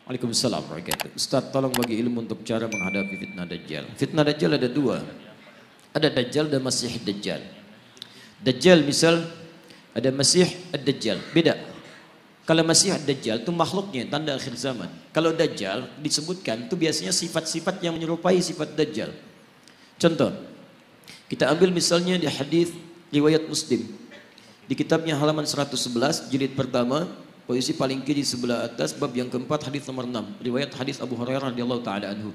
Waalaikumsalam warahmatullahi wabarakatuh. Ustaz, tolong bagi ilmu untuk cara menghadapi fitnah Dajjal. Fitnah Dajjal ada dua. Ada Dajjal dan Masih Dajjal. Dajjal misal ada Masih Ad-Dajjal. Beda. Kalau Masih Ad-Dajjal itu makhluknya tanda akhir zaman. Kalau Dajjal disebutkan itu biasanya sifat-sifat yang menyerupai sifat Dajjal. Contoh, kita ambil misalnya di hadis riwayat Muslim. Di kitabnya halaman 111 jilid pertama, posisi paling kiri sebelah atas, bab yang keempat, hadis nomor 6, riwayat hadis Abu Hurairah radhiyallahu taala anhu.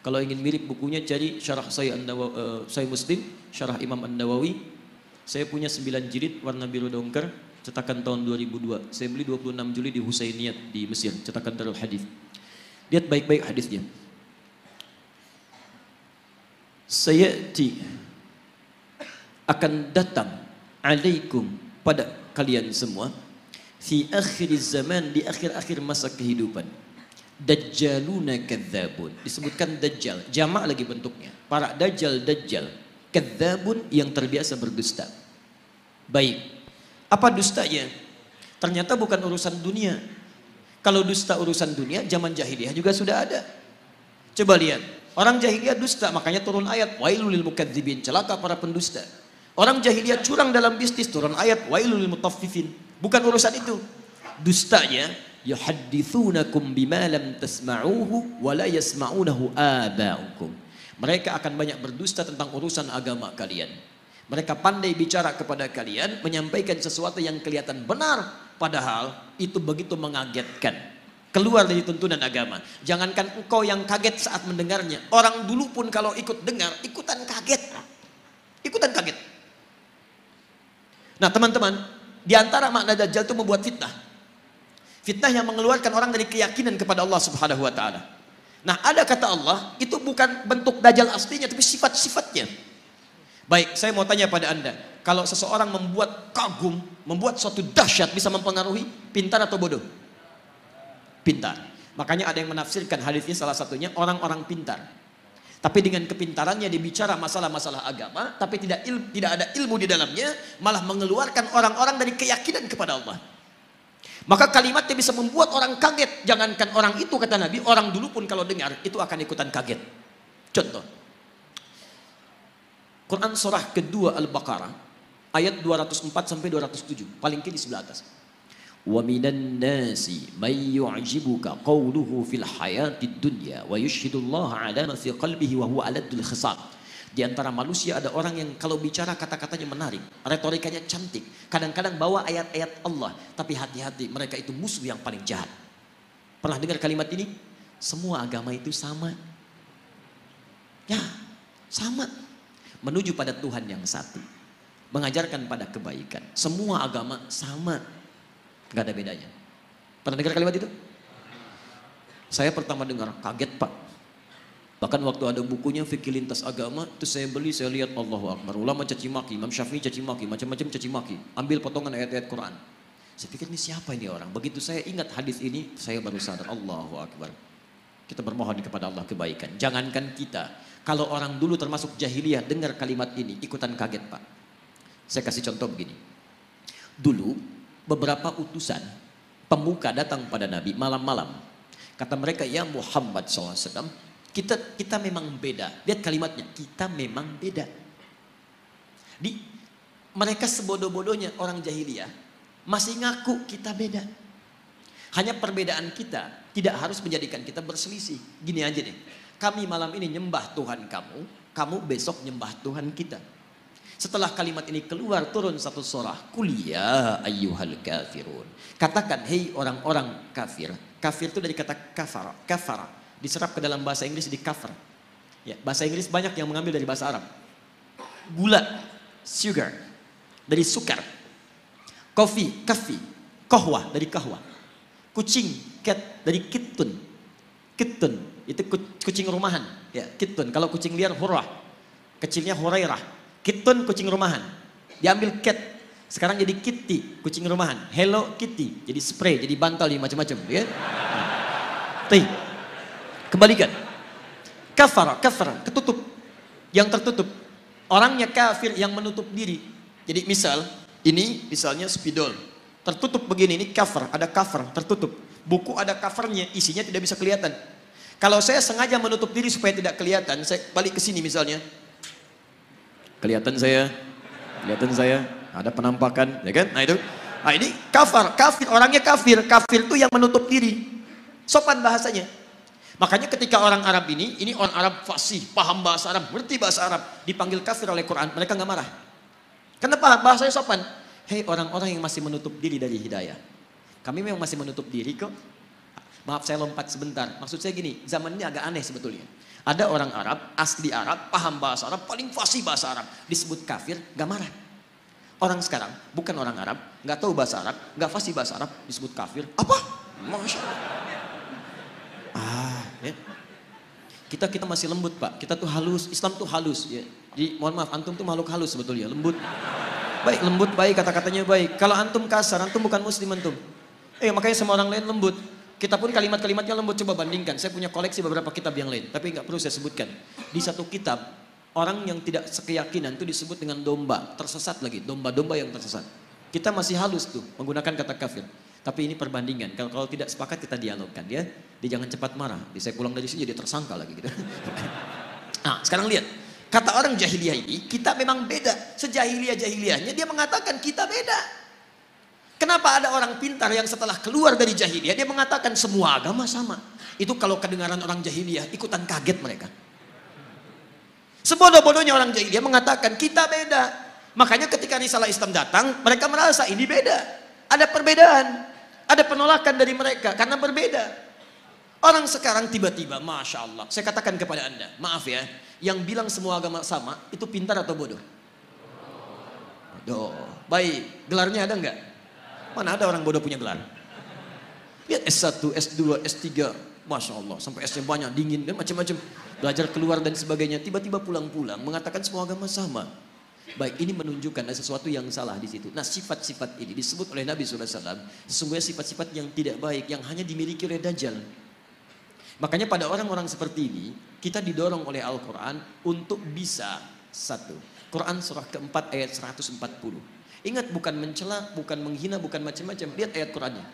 Kalau ingin mirip bukunya cari syarah Sahih Muslim, syarah Imam An-Nawawi. Saya punya 9 jilid warna biru dongker, cetakan tahun 2002. Saya beli 26 jilid di Husainiyat di Mesir, cetakan Darul Hadis. Lihat baik-baik hadisnya. Sayati akan datang alaikum pada kalian semua fi akhir zaman, di akhir-akhir masa kehidupan, dajjaluna kadzabun. Disebutkan dajjal, jamak lagi bentuknya. Para dajjal, kadzabun yang terbiasa berdusta. Baik, apa dustanya? Ternyata bukan urusan dunia. Kalau dusta urusan dunia, zaman jahiliyah juga sudah ada. Coba lihat, orang jahiliyah dusta, makanya turun ayat wailul lil mukadzibin, celaka para pendusta. Orang jahiliyah curang dalam bisnis, turun ayat wailul lil mutaffifin. Bukan urusan itu. Dustanya yuhadditsunakum bima lam tasma'uhu wa la yasma'unahu aba'ukum. Mereka akan banyak berdusta tentang urusan agama kalian. Mereka pandai bicara kepada kalian, menyampaikan sesuatu yang kelihatan benar, padahal itu begitu mengagetkan. Keluar dari tuntunan agama. Jangankan engkau yang kaget saat mendengarnya, orang dulu pun kalau ikut dengar, ikutan kaget. Ikutan kaget. Nah teman-teman, di antara makna Dajjal itu membuat fitnah. Fitnah yang mengeluarkan orang dari keyakinan kepada Allah Subhanahu wa taala. Nah, ada kata Allah, itu bukan bentuk Dajjal aslinya, tapi sifat-sifatnya. Baik, saya mau tanya pada Anda, kalau seseorang membuat kagum, membuat suatu dahsyat, bisa mempengaruhi, pintar atau bodoh? Pintar. Makanya ada yang menafsirkan hadisnya, salah satunya orang-orang pintar. Tapi dengan kepintarannya dia bicara masalah-masalah agama, tapi tidak ada ilmu di dalamnya, malah mengeluarkan orang-orang dari keyakinan kepada Allah. Maka kalimatnya bisa membuat orang kaget. Jangankan orang itu, kata Nabi, orang dulu pun kalau dengar itu akan ikutan kaget. Contoh, Quran surah kedua Al-Baqarah ayat 204 sampai 207, paling kiri sebelah atas. Wa minan nasi may yu'jibuka qawluhu fil hayatid dunya wa yushhidullaha ala ma fi qalbihi wa huwa aladul khisab. Di antara manusia ada orang yang kalau bicara kata-katanya menarik, retorikanya cantik, kadang-kadang bawa ayat-ayat Allah, tapi hati-hati, mereka itu musuh yang paling jahat. Pernah dengar kalimat ini? Semua agama itu sama. Ya, sama. Menuju pada Tuhan yang satu, mengajarkan pada kebaikan. Semua agama sama, nggak ada bedanya. Pernah dengar kalimat itu? Saya pertama dengar kaget, Pak. Bahkan waktu ada bukunya Fikih Lintas Agama, itu saya beli, saya lihat Allahu Akbar, ulama caci maki, Imam Syafi'i caci maki, macam-macam caci maki, ambil potongan ayat-ayat Quran. Saya pikir ini siapa ini orang? Begitu saya ingat hadis ini, saya baru sadar, Allahu Akbar. Kita bermohon kepada Allah kebaikan. Jangankan kita, kalau orang dulu termasuk jahiliyah dengar kalimat ini, ikutan kaget, Pak. Saya kasih contoh begini. Dulu beberapa utusan pemuka datang pada Nabi malam-malam. Kata mereka, ya Muhammad SAW, kita memang beda. Lihat kalimatnya, kita memang beda. Mereka sebodoh-bodohnya orang jahiliyah masih ngaku kita beda. Hanya perbedaan kita tidak harus menjadikan kita berselisih. Gini aja deh, kami malam ini nyembah Tuhan kamu, kamu besok nyembah Tuhan kita. Setelah kalimat ini keluar, turun satu surah, Qul ya ayyuhal kafirun. Katakan, hei orang-orang kafir. Kafir itu dari kata kafara, kafara. Diserap ke dalam bahasa Inggris di cover. Ya, bahasa Inggris banyak yang mengambil dari bahasa Arab. Gula, sugar, dari sukar. Kopi, kafi. Kohwa, dari kahwa. Kucing, cat, dari kittun. Kittun, itu kucing rumahan. Ya, kittun. Kalau kucing liar, hurrah. Kecilnya hurairah. Kittun, kucing rumahan. Diambil cat. Sekarang jadi kitty, kucing rumahan. Hello Kitty, jadi spray, jadi bantal, jadi macam-macam. Ya. Tuh. Kembalikan. Kafara, ketutup. Yang tertutup. Orangnya kafir yang menutup diri. Jadi misal, ini misalnya spidol. Tertutup begini, ini cover, ada cover, tertutup. Buku ada covernya, isinya tidak bisa kelihatan. Kalau saya sengaja menutup diri supaya tidak kelihatan, saya balik ke sini misalnya. Kelihatan saya, ada penampakan, ya kan? Nah itu, nah ini kafir, orangnya kafir itu yang menutup diri. Sopan bahasanya. Makanya ketika orang Arab ini orang Arab fasih, paham bahasa Arab, ngerti bahasa Arab, dipanggil kafir oleh Quran, mereka nggak marah. Kenapa? Bahasanya sopan. Hei orang-orang yang masih menutup diri dari hidayah. Kami memang masih menutup diri kok. Maaf saya lompat sebentar. Maksud saya gini, zaman ini agak aneh sebetulnya. Ada orang Arab, asli Arab, paham bahasa Arab, paling fasih bahasa Arab, disebut kafir, gak marah. Orang sekarang, bukan orang Arab, gak tahu bahasa Arab, gak fasih bahasa Arab, disebut kafir. Apa? Masya Allah. Ya. Kita masih lembut Pak, kita tuh halus, Islam tuh halus. Ya. Jadi mohon maaf, antum tuh makhluk halus sebetulnya, lembut. Baik, lembut baik, kata-katanya baik. Kalau antum kasar, antum bukan muslim antum. Makanya sama orang lain lembut. Kita pun kalimat-kalimatnya lembut, coba bandingkan. Saya punya koleksi beberapa kitab yang lain, tapi nggak perlu saya sebutkan. Di satu kitab, orang yang tidak sekeyakinan itu disebut dengan domba, tersesat lagi, domba-domba yang tersesat. Kita masih halus tuh, menggunakan kata kafir. Tapi ini perbandingan, kalau tidak sepakat kita dialogkan ya. Dia jangan cepat marah, saya pulang dari sini jadi tersangka lagi gitu. Nah, sekarang lihat. Kata orang jahiliyah ini, kita memang beda. Sejahiliyah-jahiliyahnya dia mengatakan kita beda. Kenapa ada orang pintar yang setelah keluar dari jahiliyah dia mengatakan semua agama sama? Itu kalau kedengaran orang jahiliyah ikutan kaget mereka. Sebodoh-bodohnya orang jahiliyah mengatakan kita beda. Makanya ketika risalah Islam datang, mereka merasa ini beda. Ada perbedaan, ada penolakan dari mereka karena berbeda. Orang sekarang tiba-tiba, Masya Allah, saya katakan kepada anda, maaf ya, yang bilang semua agama sama itu pintar atau bodoh? Bodoh. Baik, gelarnya ada enggak? Mana ada orang bodoh punya gelar? Lihat S1, S2, S3, Masya Allah, sampai S-nya banyak, dingin, dan macam-macam. Belajar keluar dan sebagainya, tiba-tiba pulang-pulang mengatakan semua agama sama. Baik, ini menunjukkan ada sesuatu yang salah di situ. Nah, sifat-sifat ini disebut oleh Nabi SAW, sesungguhnya sifat-sifat yang tidak baik, yang hanya dimiliki oleh Dajjal. Makanya pada orang-orang seperti ini, kita didorong oleh Al-Quran untuk bisa, satu, Quran surah keempat ayat 140. Ingat, bukan mencela, bukan menghina, bukan macam-macam. Lihat ayat Qurannya.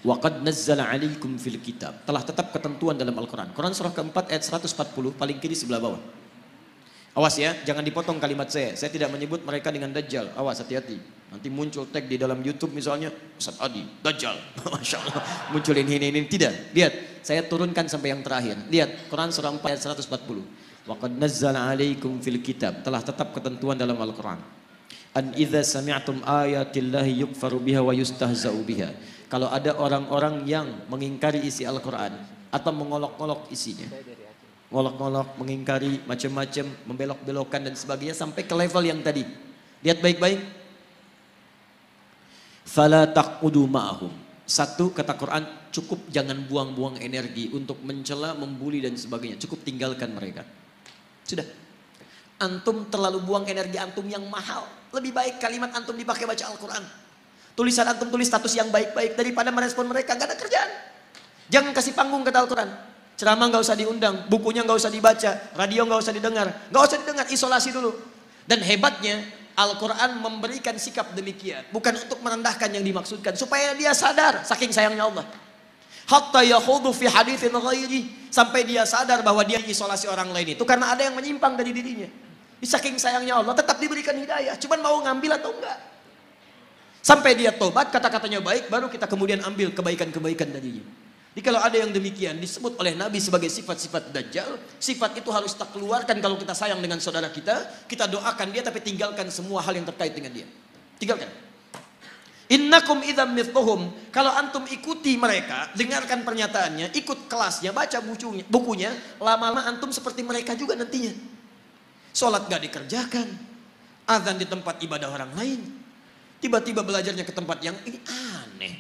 Wa qad nazzala 'alaikum fil kitab. Telah tetap ketentuan dalam Al-Quran. Quran surah keempat ayat 140 paling kiri sebelah bawah. Awas ya, jangan dipotong kalimat saya. Saya tidak menyebut mereka dengan Dajjal. Awas, hati-hati. Nanti muncul tag di dalam YouTube misalnya, Ustaz Adi, Dajjal. Masya Allah. Muncul ini. Tidak. Lihat, saya turunkan sampai yang terakhir. Lihat, Quran surah 4 ayat 140. Wa qad nazzala 'alaikum fil kitab. Telah tetap ketentuan dalam Al-Quran. An idza sami'tum ayatillahi yukfaru biha wa yustahza'u biha. Kalau ada orang-orang yang mengingkari isi Al-Quran atau mengolok-olok isinya, ngolok-ngolok, mengingkari, macam-macam, membelok-belokkan dan sebagainya sampai ke level yang tadi. Lihat baik-baik. Fala taqudu ma'ahum. Satu, kata Quran, cukup jangan buang-buang energi untuk mencela, membuli dan sebagainya. Cukup tinggalkan mereka. Sudah. Antum terlalu buang energi antum yang mahal. Lebih baik kalimat antum dipakai baca Al-Quran. Tulisan antum tulis status yang baik-baik daripada merespon mereka. Gak ada kerjaan. Jangan kasih panggung kata Al-Quran. Ceramah gak usah diundang. Bukunya gak usah dibaca. Radio gak usah didengar. Gak usah didengar. Isolasi dulu. Dan hebatnya Al-Quran memberikan sikap demikian. Bukan untuk merendahkan yang dimaksudkan. Supaya dia sadar. Saking sayangnya Allah. Hatta yakhudu fi hadithin ghairi. Sampai dia sadar bahwa dia isolasi orang lain itu karena ada yang menyimpang dari dirinya. Saking sayangnya Allah tetap diberikan hidayah. Cuman mau ngambil atau enggak. Sampai dia tobat, kata-katanya baik, baru kita kemudian ambil kebaikan-kebaikan darinya. Jadi kalau ada yang demikian disebut oleh Nabi sebagai sifat-sifat Dajjal, sifat itu harus kita keluarkan kalau kita sayang dengan saudara kita doakan dia tapi tinggalkan semua hal yang terkait dengan dia. Tinggalkan. Innakum idzam mithluhum. Kalau antum ikuti mereka, dengarkan pernyataannya, ikut kelasnya, baca bukunya, lama-lama antum seperti mereka juga nantinya. Sholat gak dikerjakan, azan di tempat ibadah orang lain, tiba-tiba belajarnya ke tempat yang ini aneh.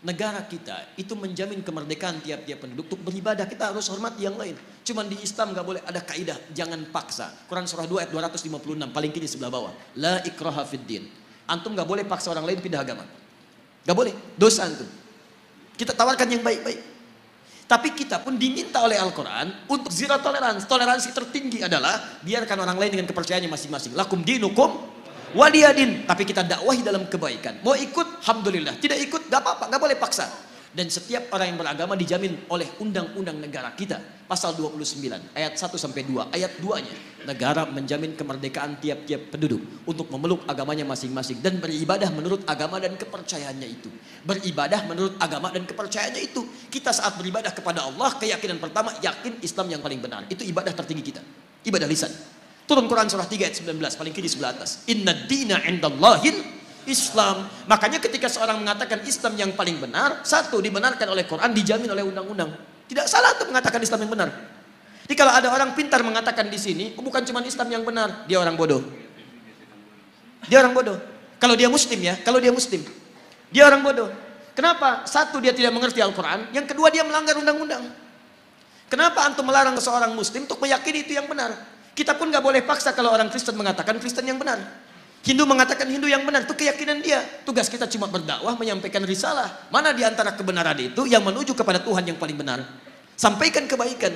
Negara kita itu menjamin kemerdekaan tiap-tiap penduduk untuk beribadah. Kita harus hormati yang lain. Cuman di Islam gak boleh ada kaidah jangan paksa. Quran surah 2 ayat 256 paling kiri sebelah bawah. La ikraha fid din. Antum gak boleh paksa orang lain pindah agama. Gak boleh, dosa antum. Kita tawarkan yang baik-baik. Tapi kita pun diminta oleh Al-Quran untuk zero toleransi. Toleransi tertinggi adalah biarkan orang lain dengan kepercayaannya masing-masing. Lakum dinukum waliyadin. Tapi kita dakwahi dalam kebaikan. Mau ikut, alhamdulillah. Tidak ikut, gak apa-apa, gak boleh paksa. Dan setiap orang yang beragama dijamin oleh undang-undang negara kita. Pasal 29 ayat 1 sampai 2. Ayat 2-nya, negara menjamin kemerdekaan tiap-tiap penduduk untuk memeluk agamanya masing-masing dan beribadah menurut agama dan kepercayaannya itu. Beribadah menurut agama dan kepercayaannya itu. Kita saat beribadah kepada Allah, keyakinan pertama, yakin Islam yang paling benar. Itu ibadah tertinggi kita. Ibadah lisan. Turun Quran surah 3 ayat 19, paling kiri sebelah atas. Inna dina indallahil Islam. Makanya ketika seorang mengatakan Islam yang paling benar, satu, dibenarkan oleh Quran, dijamin oleh undang-undang. Tidak salah untuk mengatakan Islam yang benar. Jadi kalau ada orang pintar mengatakan di sini, bukan cuma Islam yang benar, dia orang bodoh. Dia orang bodoh. Kalau dia muslim ya, kalau dia muslim, dia orang bodoh. Kenapa? Satu, dia tidak mengerti Al-Quran. Yang kedua, dia melanggar undang-undang. Kenapa antum melarang seorang muslim untuk meyakini itu yang benar? Kita pun nggak boleh paksa kalau orang Kristen mengatakan Kristen yang benar. Hindu mengatakan Hindu yang benar, itu keyakinan dia. Tugas kita cuma berdakwah, menyampaikan risalah. Mana di antara kebenaran itu yang menuju kepada Tuhan yang paling benar? Sampaikan kebaikan.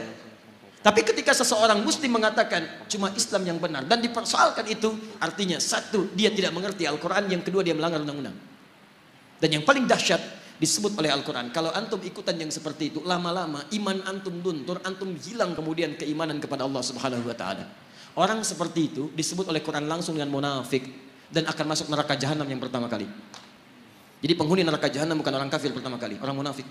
Tapi ketika seseorang muslim mengatakan cuma Islam yang benar dan dipersoalkan itu, artinya satu, dia tidak mengerti Al-Quran, yang kedua dia melanggar undang-undang. Dan yang paling dahsyat disebut oleh Al-Quran, kalau antum ikutan yang seperti itu, lama-lama iman antum luntur, antum hilang kemudian keimanan kepada Allah Subhanahu wa taala. Orang seperti itu disebut oleh Quran langsung dengan munafik dan akan masuk neraka jahanam yang pertama kali. Jadi penghuni neraka jahanam bukan orang kafir pertama kali, orang munafik.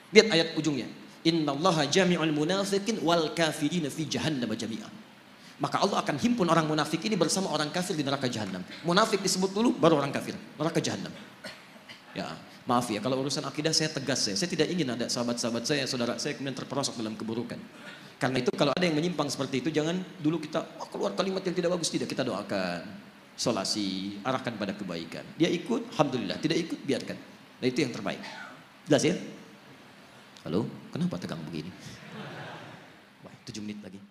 Lihat ayat ujungnya. Innallaha jami'ul munafiqin wal kafirina fi jahannam jami'a. Maka Allah akan himpun orang munafik ini bersama orang kafir di neraka jahanam. Munafik disebut dulu, baru orang kafir, neraka jahanam. Ya, maaf ya kalau urusan akidah saya tegas ya. Saya tidak ingin ada sahabat-sahabat saya, saudara saya kemudian terperosok dalam keburukan. Karena itu kalau ada yang menyimpang seperti itu, jangan dulu kita keluar kalimat yang tidak bagus, tidak, kita doakan, solasi, arahkan pada kebaikan. Dia ikut, alhamdulillah, tidak ikut, biarkan. Nah itu yang terbaik. Jelas ya? Halo, kenapa tegang begini? Wah, 7 menit lagi.